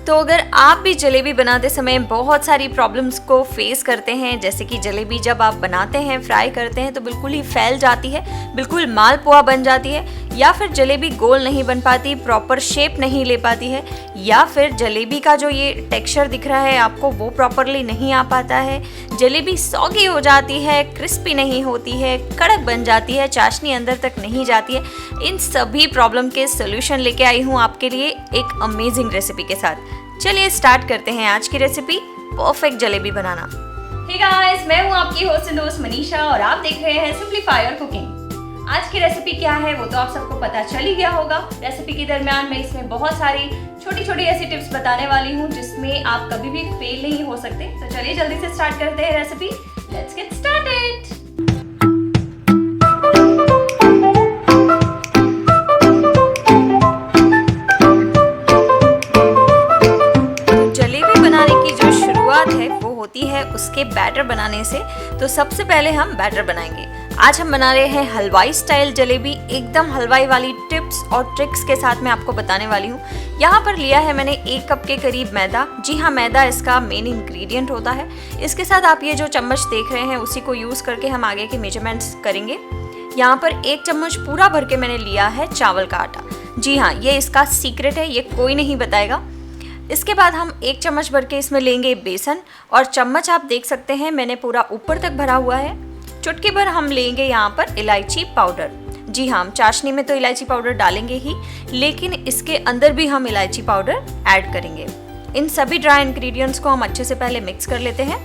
तो अगर आप भी जलेबी बनाते समय बहुत सारी प्रॉब्लम्स को फेस करते हैं, जैसे कि जलेबी जब आप बनाते हैं, फ्राई करते हैं तो बिल्कुल ही फैल जाती है, बिल्कुल मालपुआ बन जाती है, या फिर जलेबी गोल नहीं बन पाती, प्रॉपर शेप नहीं ले पाती है, या फिर जलेबी का जो ये टेक्सचर दिख रहा है आपको वो प्रॉपरली नहीं आ पाता है, जलेबी सॉगी हो जाती है, क्रिस्पी नहीं होती है, कड़क बन जाती है, चाशनी अंदर तक नहीं जाती है, इन सभी प्रॉब्लम के सोल्यूशन लेके आई हूँ आपके लिए एक अमेजिंग रेसिपी के साथ। चलिए स्टार्ट करते हैं आज की रेसिपी, परफेक्ट जलेबी बनाना। हे गाइस, मैं हूँ आपकी होस्ट एंड दोस्त मनीषा और आप देख रहे हैं सिंपलीफाई योर कुकिंग। आज की रेसिपी क्या है वो तो आप सबको पता चल ही गया होगा। रेसिपी के दरमियान मैं इसमें बहुत सारी छोटी छोटी ऐसी टिप्स बताने वाली हूँ जिसमें आप कभी भी फेल नहीं हो सकते। तो चलिए जल्दी से स्टार्ट करते हैं रेसिपी। Let's get started. है उसके बैटर बनाने से। तो सबसे पहले हम बैटर बनाएंगे। आज हम बना रहे हैं हलवाई स्टाइल जलेबी, एकदम हलवाई वाली टिप्स और ट्रिक्स के साथ मैं आपको बताने वाली हूँ। यहाँ पर लिया है मैंने 1 कप के करीब मैदा। जी हाँ, मैदा इसका मेन इंग्रेडिएंट होता है। इसके साथ आप ये जो चम्मच देख रहे हैं उसी को यूज करके हम आगे के मेजरमेंट्स करेंगे। यहाँ पर 1 चम्मच पूरा भर के मैंने लिया है चावल का आटा। जी हाँ, ये इसका सीक्रेट है, ये कोई नहीं बताएगा। इसके बाद हम 1 चम्मच भर के इसमें लेंगे बेसन, और चम्मच आप देख सकते हैं मैंने पूरा ऊपर तक भरा हुआ है। चुटकी भर हम लेंगे यहाँ पर इलायची पाउडर। जी हाँ, हम चाशनी में तो इलायची पाउडर डालेंगे ही, लेकिन इसके अंदर भी हम इलायची पाउडर ऐड करेंगे। इन सभी ड्राई इंग्रेडिएंट्स को हम अच्छे से पहले मिक्स कर लेते हैं।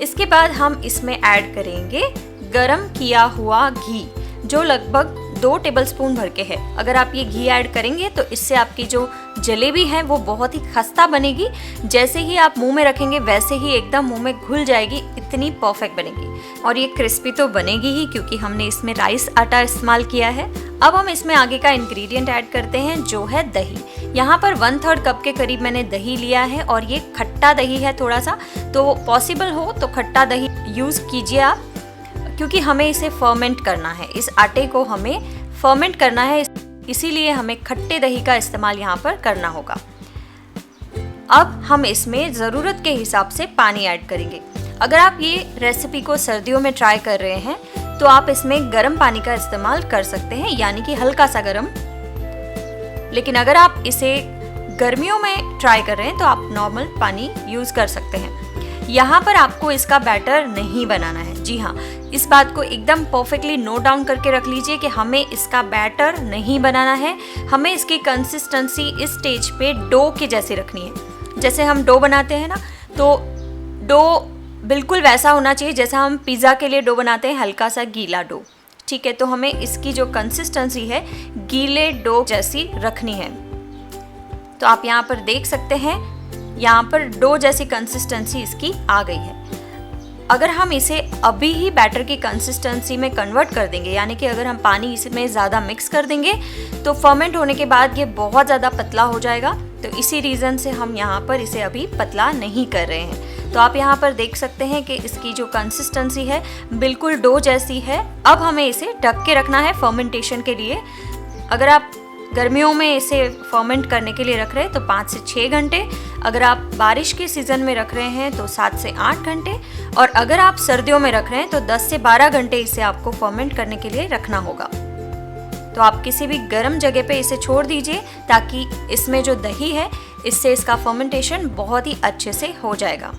इसके बाद हम इसमें ऐड करेंगे गरम किया हुआ घी, जो लगभग 2 टेबलस्पून भर के है। अगर आप ये घी ऐड करेंगे तो इससे आपकी जो जलेबी है वो बहुत ही खस्ता बनेगी। जैसे ही आप मुंह में रखेंगे वैसे ही एकदम मुंह में घुल जाएगी, इतनी परफेक्ट बनेगी। और ये क्रिस्पी तो बनेगी ही क्योंकि हमने इसमें राइस आटा इस्तेमाल किया है। अब हम इसमें आगे का इंग्रेडिएंट ऐड करते हैं जो है दही। यहाँ पर 1/3 कप के करीब मैंने दही लिया है और ये खट्टा दही है थोड़ा सा, तो पॉसिबल हो तो खट्टा दही यूज़ कीजिए आप, क्योंकि हमें इसे फर्मेंट करना है। इस आटे को हमें फर्मेंट करना है, इसीलिए हमें खट्टे दही का इस्तेमाल यहाँ पर करना होगा। अब हम इसमें ज़रूरत के हिसाब से पानी ऐड करेंगे। अगर आप ये रेसिपी को सर्दियों में ट्राई कर रहे हैं तो आप इसमें गर्म पानी का इस्तेमाल कर सकते हैं, यानी कि हल्का सा गर्म। लेकिन अगर आप इसे गर्मियों में ट्राई कर रहे हैं तो आप नॉर्मल पानी यूज़ कर सकते हैं। यहाँ पर आपको इसका बैटर नहीं बनाना है। जी हाँ, इस बात को एकदम परफेक्टली नोट डाउन करके रख लीजिए कि हमें इसका बैटर नहीं बनाना है। हमें इसकी कंसिस्टेंसी इस स्टेज पे डो के जैसे रखनी है। जैसे हम डो बनाते हैं ना, तो डो बिल्कुल वैसा होना चाहिए जैसा हम पिज़्ज़ा के लिए डो बनाते हैं, हल्का सा गीला डो। ठीक है, तो हमें इसकी जो कंसिस्टेंसी है गीले डो जैसी रखनी है। तो आप यहाँ पर देख सकते हैं, यहाँ पर डो जैसी कंसिस्टेंसी इसकी आ गई है। अगर हम इसे अभी ही बैटर की कंसिस्टेंसी में कन्वर्ट कर देंगे, यानी कि अगर हम पानी इसमें ज़्यादा मिक्स कर देंगे तो फर्मेंट होने के बाद ये बहुत ज़्यादा पतला हो जाएगा। तो इसी रीज़न से हम यहाँ पर इसे अभी पतला नहीं कर रहे हैं। तो आप यहाँ पर देख सकते हैं कि इसकी जो कंसिस्टेंसी है बिल्कुल डो जैसी है। अब हमें इसे ढक के रखना है फर्मेंटेशन के लिए। अगर आप गर्मियों में इसे फर्मेंट करने के लिए रख रहे हैं तो 5 से 6 घंटे, अगर आप बारिश के सीज़न में रख रहे हैं तो 7 से 8 घंटे, और अगर आप सर्दियों में रख रहे हैं तो 10 से 12 घंटे इसे आपको फर्मेंट करने के लिए रखना होगा। तो आप किसी भी गर्म जगह पे इसे छोड़ दीजिए ताकि इसमें जो दही है इससे इसका फर्मेंटेशन बहुत ही अच्छे से हो जाएगा।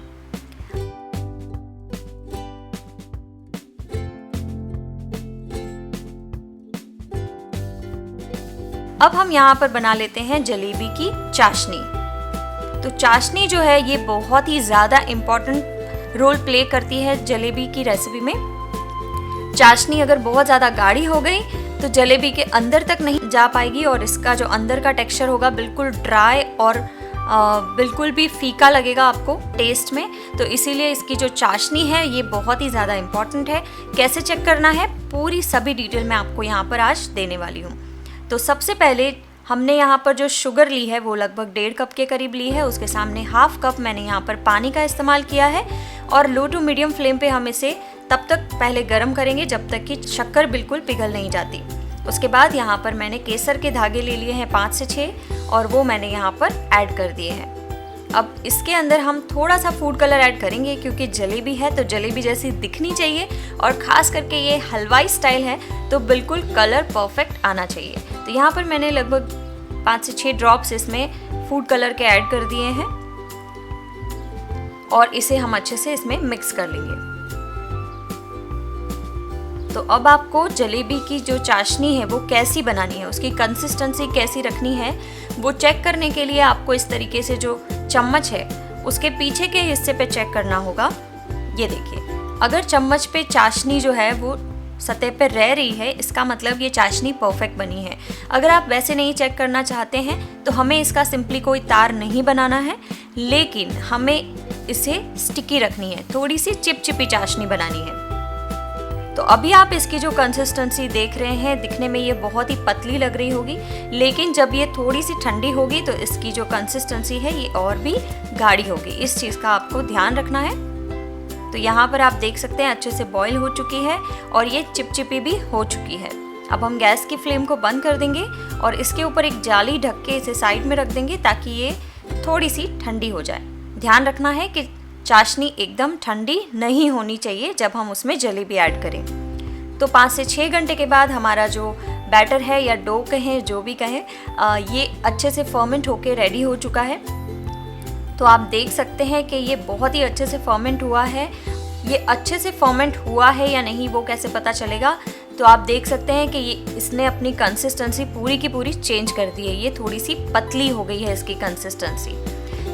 अब हम यहाँ पर बना लेते हैं जलेबी की चाशनी। तो चाशनी जो है ये बहुत ही ज़्यादा इम्पॉर्टेंट रोल प्ले करती है जलेबी की रेसिपी में। चाशनी अगर बहुत ज़्यादा गाढ़ी हो गई तो जलेबी के अंदर तक नहीं जा पाएगी और इसका जो अंदर का टेक्सचर होगा बिल्कुल ड्राई और बिल्कुल भी फीका लगेगा आपको टेस्ट में। तो इसीलिए इसकी जो चाशनी है ये बहुत ही ज़्यादा इम्पॉर्टेंट है। कैसे चेक करना है पूरी सभी डिटेल मैं आपको यहाँ पर आज देने वाली हूँ। तो सबसे पहले हमने यहाँ पर जो शुगर ली है वो लगभग 1.5 कप के करीब ली है। उसके सामने 1/2 कप मैंने यहाँ पर पानी का इस्तेमाल किया है और लो टू मीडियम फ्लेम पे हम इसे तब तक पहले गर्म करेंगे जब तक कि शक्कर बिल्कुल पिघल नहीं जाती। उसके बाद यहाँ पर मैंने केसर के धागे ले लिए हैं 5 से 6 और वो मैंने यहाँ पर ऐड कर दिए हैं। अब इसके अंदर हम थोड़ा सा फूड कलर ऐड करेंगे क्योंकि जलेबी है तो जलेबी जैसी दिखनी चाहिए और ख़ास करके ये हलवाई स्टाइल है तो बिल्कुल कलर परफेक्ट आना चाहिए। तो यहाँ पर मैंने लगभग 5 से 6 ड्रॉप्स इसमें फूड कलर के ऐड कर दिए हैं और इसे हम अच्छे से इसमें मिक्स कर लेंगे। तो अब आपको जलेबी की जो चाशनी है वो कैसी बनानी है, उसकी कंसिस्टेंसी कैसी रखनी है, वो चेक करने के लिए आपको इस तरीके से जो चम्मच है उसके पीछे के हिस्से पे चेक करना होगा। ये देखिए, अगर चम्मच पे चाशनी जो है वो सतह पे रह रही है इसका मतलब ये चाशनी परफेक्ट बनी है। अगर आप वैसे नहीं चेक करना चाहते हैं तो हमें इसका सिंपली कोई तार नहीं बनाना है, लेकिन हमें इसे स्टिकी रखनी है, थोड़ी सी चिपचिपी चाशनी बनानी है। तो अभी आप इसकी जो कंसिस्टेंसी देख रहे हैं, दिखने में ये बहुत ही पतली लग रही होगी, लेकिन जब ये थोड़ी सी ठंडी होगी तो इसकी जो कंसिस्टेंसी है ये और भी गाढ़ी होगी। इस चीज़ का आपको ध्यान रखना है। तो यहाँ पर आप देख सकते हैं अच्छे से बॉईल हो चुकी है और ये चिपचिपी भी हो चुकी है। अब हम गैस की फ्लेम को बंद कर देंगे और इसके ऊपर एक जाली ढक के इसे साइड में रख देंगे ताकि ये थोड़ी सी ठंडी हो जाए। ध्यान रखना है कि चाशनी एकदम ठंडी नहीं होनी चाहिए जब हम उसमें जलेबी ऐड करें। तो 5 से 6 घंटे के बाद हमारा जो बैटर है या डो कहें, जो भी कहें, ये अच्छे से फर्मेंट होके रेडी हो चुका है। तो आप देख सकते हैं कि ये बहुत ही अच्छे से फर्मेंट हुआ है। ये अच्छे से फर्मेंट हुआ है या नहीं वो कैसे पता चलेगा, तो आप देख सकते हैं कि ये इसने अपनी कंसिस्टेंसी पूरी की पूरी चेंज कर दी है। ये थोड़ी सी पतली हो गई है इसकी कंसिस्टेंसी।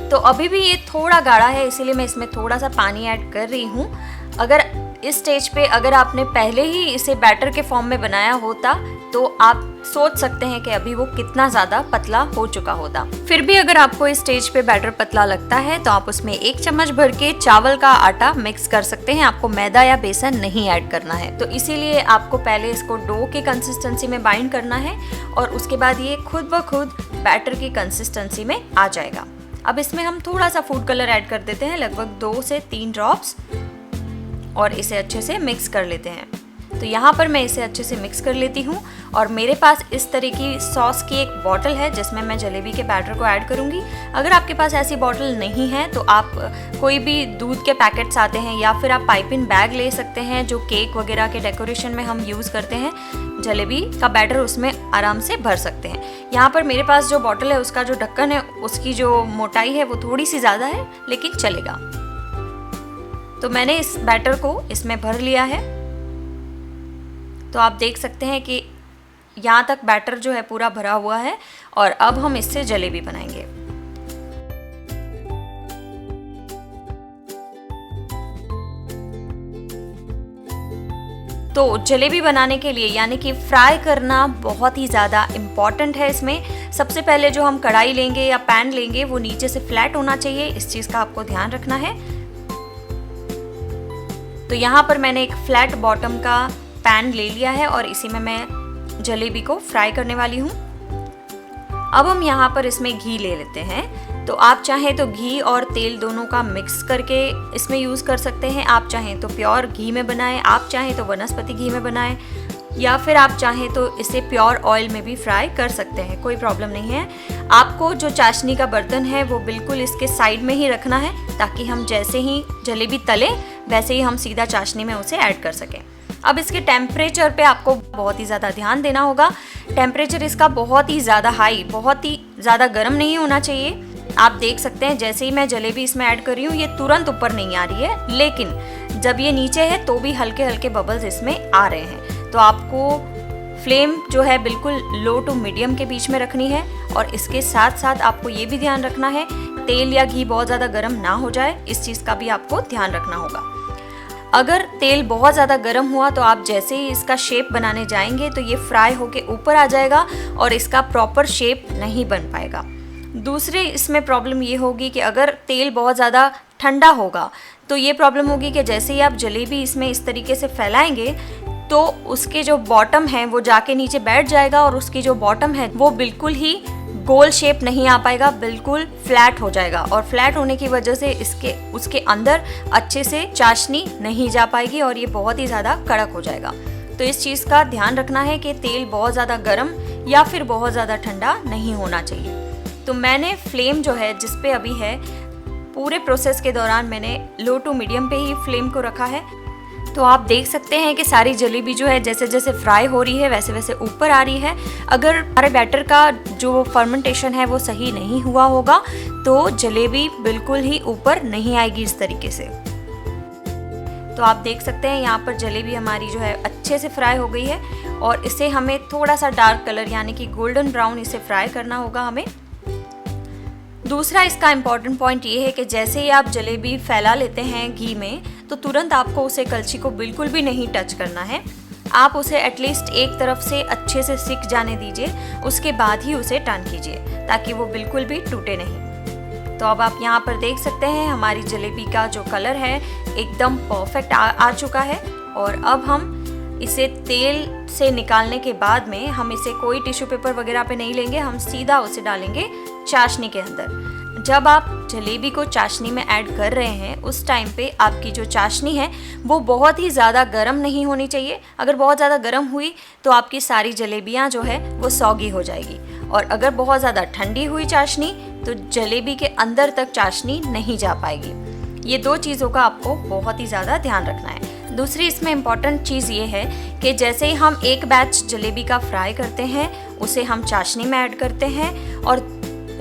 तो अभी भी ये थोड़ा गाढ़ा है, इसीलिए मैं इसमें थोड़ा सा पानी ऐड कर रही हूँ। अगर इस स्टेज पे अगर आपने पहले ही इसे बैटर के फॉर्म में बनाया होता तो आप सोच सकते हैं कि अभी वो कितना ज़्यादा पतला हो चुका होता। फिर भी अगर आपको इस स्टेज पे बैटर पतला लगता है तो आप उसमें 1 चम्मच भर के चावल का आटा मिक्स कर सकते हैं। आपको मैदा या बेसन नहीं ऐड करना है। तो इसीलिए आपको पहले इसको डो की कंसिस्टेंसी में बाइंड करना है और उसके बाद ये खुद ब खुद बैटर की कंसिस्टेंसी में आ जाएगा। अब इसमें हम थोड़ा सा फूड कलर ऐड कर देते हैं, लगभग 2 से 3 ड्रॉप्स, और इसे अच्छे से मिक्स कर लेते हैं। तो यहाँ पर मैं इसे अच्छे से मिक्स कर लेती हूँ और मेरे पास इस तरह की सॉस की एक बॉटल है जिसमें मैं जलेबी के बैटर को ऐड करूँगी। अगर आपके पास ऐसी बॉटल नहीं है तो आप कोई भी दूध के पैकेट्स आते हैं या फिर आप पाइपिंग बैग ले सकते हैं जो केक वगैरह के डेकोरेशन में हम यूज़ करते हैं। जलेबी का बैटर उसमें आराम से भर सकते हैं। यहाँ पर मेरे पास जो बॉटल है उसका जो ढक्कन है उसकी जो मोटाई है वो थोड़ी सी ज़्यादा है, लेकिन चलेगा। तो मैंने इस बैटर को इसमें भर लिया है। तो आप देख सकते हैं कि यहाँ तक बैटर जो है पूरा भरा हुआ है और अब हम इससे जलेबी बनाएंगे। तो जलेबी बनाने के लिए यानी कि फ्राई करना बहुत ही ज़्यादा इम्पॉर्टेंट है। इसमें सबसे पहले जो हम कढ़ाई लेंगे या पैन लेंगे वो नीचे से फ्लैट होना चाहिए, इस चीज़ का आपको ध्यान रखना है। तो यहाँ पर मैंने एक फ्लैट बॉटम का पैन ले लिया है और इसी में मैं जलेबी को फ्राई करने वाली हूँ। अब हम यहाँ पर इसमें घी ले लेते हैं। तो आप चाहें तो घी और तेल दोनों का मिक्स करके इसमें यूज़ कर सकते हैं। आप चाहें तो प्योर घी में बनाएं, आप चाहें तो वनस्पति घी में बनाएं, या फिर आप चाहें तो इसे प्योर ऑयल में भी फ्राई कर सकते हैं, कोई प्रॉब्लम नहीं है। आपको जो चाशनी का बर्तन है वो बिल्कुल इसके साइड में ही रखना है ताकि हम जैसे ही जलेबी तले वैसे ही हम सीधा चाशनी में उसे ऐड कर सकें। अब इसके टेम्परेचर पे आपको बहुत ही ज़्यादा ध्यान देना होगा। टेम्परेचर इसका बहुत ही ज़्यादा हाई, बहुत ही ज़्यादा गर्म नहीं होना चाहिए। आप देख सकते हैं जैसे ही मैं जलेबी इसमें ऐड कर रही हूँ ये तुरंत ऊपर नहीं आ रही है, लेकिन जब ये नीचे है तो भी हल्के हल्के बबल्स इसमें आ रहे हैं। तो आपको फ्लेम जो है बिल्कुल लो टू मीडियम के बीच में रखनी है और इसके साथ साथ आपको ये भी ध्यान रखना है तेल या घी बहुत ज़्यादा गर्म ना हो जाए, इस चीज़ का भी आपको ध्यान रखना होगा। अगर तेल बहुत ज़्यादा गर्म हुआ तो आप जैसे ही इसका शेप बनाने जाएंगे तो ये फ्राई होके ऊपर आ जाएगा और इसका प्रॉपर शेप नहीं बन पाएगा। दूसरे इसमें प्रॉब्लम ये होगी कि अगर तेल बहुत ज़्यादा ठंडा होगा तो ये प्रॉब्लम होगी कि जैसे ही आप जलेबी इसमें इस तरीके से फैलाएंगे तो उसके जो बॉटम है वो जाके नीचे बैठ जाएगा और उसकी जो बॉटम है वो बिल्कुल ही गोल शेप नहीं आ पाएगा, बिल्कुल फ्लैट हो जाएगा और फ्लैट होने की वजह से उसके अंदर अच्छे से चाशनी नहीं जा पाएगी और ये बहुत ही ज़्यादा कड़क हो जाएगा। तो इस चीज़ का ध्यान रखना है कि तेल बहुत ज़्यादा गर्म या फिर बहुत ज़्यादा ठंडा नहीं होना चाहिए। तो मैंने फ्लेम जो है जिस पे अभी है, पूरे प्रोसेस के दौरान मैंने लो टू मीडियम पे ही फ्लेम को रखा है। तो आप देख सकते हैं कि सारी जलेबी जो है जैसे जैसे फ्राई हो रही है वैसे वैसे ऊपर आ रही है। अगर हमारे बैटर का जो फर्मेंटेशन है वो सही नहीं हुआ होगा तो जलेबी बिल्कुल ही ऊपर नहीं आएगी इस तरीके से। तो आप देख सकते हैं यहाँ पर जलेबी हमारी जो है अच्छे से फ्राई हो गई है और इसे हमें थोड़ा सा डार्क कलर यानी कि गोल्डन ब्राउन इसे फ्राई करना होगा हमें। दूसरा इसका इम्पॉर्टेंट पॉइंट ये है कि जैसे ही आप जलेबी फैला लेते हैं घी में तो तुरंत आपको उसे कलछी को बिल्कुल भी नहीं टच करना है। आप उसे एटलीस्ट एक तरफ से अच्छे से सिक जाने दीजिए, उसके बाद ही उसे टर्न कीजिए ताकि वो बिल्कुल भी टूटे नहीं। तो अब आप यहाँ पर देख सकते हैं हमारी जलेबी का जो कलर है एकदम परफेक्ट आ चुका है। और अब हम इसे तेल से निकालने के बाद में हम इसे कोई टिश्यू पेपर वगैरह पे नहीं लेंगे, हम सीधा उसे डालेंगे चाशनी के अंदर। जब आप जलेबी को चाशनी में ऐड कर रहे हैं उस टाइम पे आपकी जो चाशनी है वो बहुत ही ज़्यादा गर्म नहीं होनी चाहिए। अगर बहुत ज़्यादा गर्म हुई तो आपकी सारी जलेबियाँ जो है वो सौगी हो जाएगी, और अगर बहुत ज़्यादा ठंडी हुई चाशनी तो जलेबी के अंदर तक चाशनी नहीं जा पाएगी। ये दो चीज़ों का आपको बहुत ही ज़्यादा ध्यान रखना है। दूसरी इसमें इम्पॉर्टेंट चीज़ ये है कि जैसे ही हम एक बैच जलेबी का फ्राई करते हैं उसे हम चाशनी में ऐड करते हैं और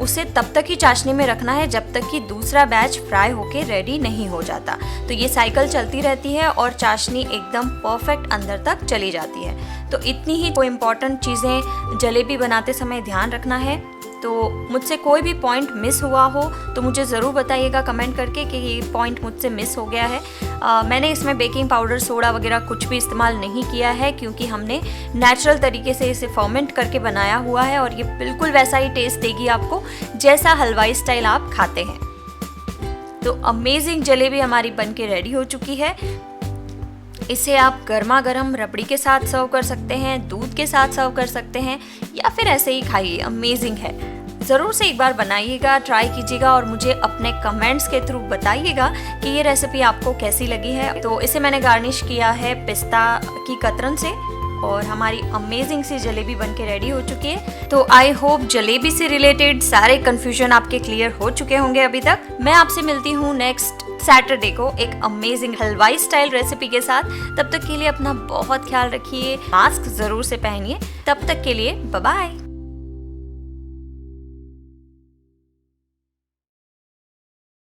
उसे तब तक ही चाशनी में रखना है जब तक कि दूसरा बैच फ्राई होके रेडी नहीं हो जाता। तो ये साइकिल चलती रहती है और चाशनी एकदम परफेक्ट अंदर तक चली जाती है। तो इतनी ही कोई इम्पॉर्टेंट चीज़ें जलेबी बनाते समय ध्यान रखना है। तो मुझसे कोई भी पॉइंट मिस हुआ हो तो मुझे ज़रूर बताइएगा कमेंट करके कि ये पॉइंट मुझसे मिस हो गया है। मैंने इसमें बेकिंग पाउडर, सोडा वगैरह कुछ भी इस्तेमाल नहीं किया है क्योंकि हमने नेचुरल तरीके से इसे फर्मेंट करके बनाया हुआ है और ये बिल्कुल वैसा ही टेस्ट देगी आपको जैसा हलवाई स्टाइल आप खाते हैं। तो अमेजिंग जलेबी हमारी बनके रेडी हो चुकी है। इसे आप गर्मा गर्म रबड़ी के साथ सर्व कर सकते हैं, दूध के साथ सर्व कर सकते हैं या फिर ऐसे ही खाइए। अमेजिंग है। ज़रूर से एक बार बनाइएगा, ट्राई कीजिएगा और मुझे अपने कमेंट्स के थ्रू बताइएगा कि ये रेसिपी आपको कैसी लगी है। तो इसे मैंने गार्निश किया है पिस्ता की कतरन से और हमारी अमेजिंग सी जलेबी बनके रेडी हो चुकी है। तो आई होप जलेबी से रिलेटेड सारे कंफ्यूजन आपके क्लियर हो चुके होंगे अभी तक। मैं आपसे मिलती हूँ नेक्स्ट सैटरडे को एक अमेजिंग हलवाई स्टाइल रेसिपी के साथ। तब तक के लिए अपना बहुत ख्याल रखिए, मास्क जरूर से पहनिए। तब तक के लिए बाय बाय।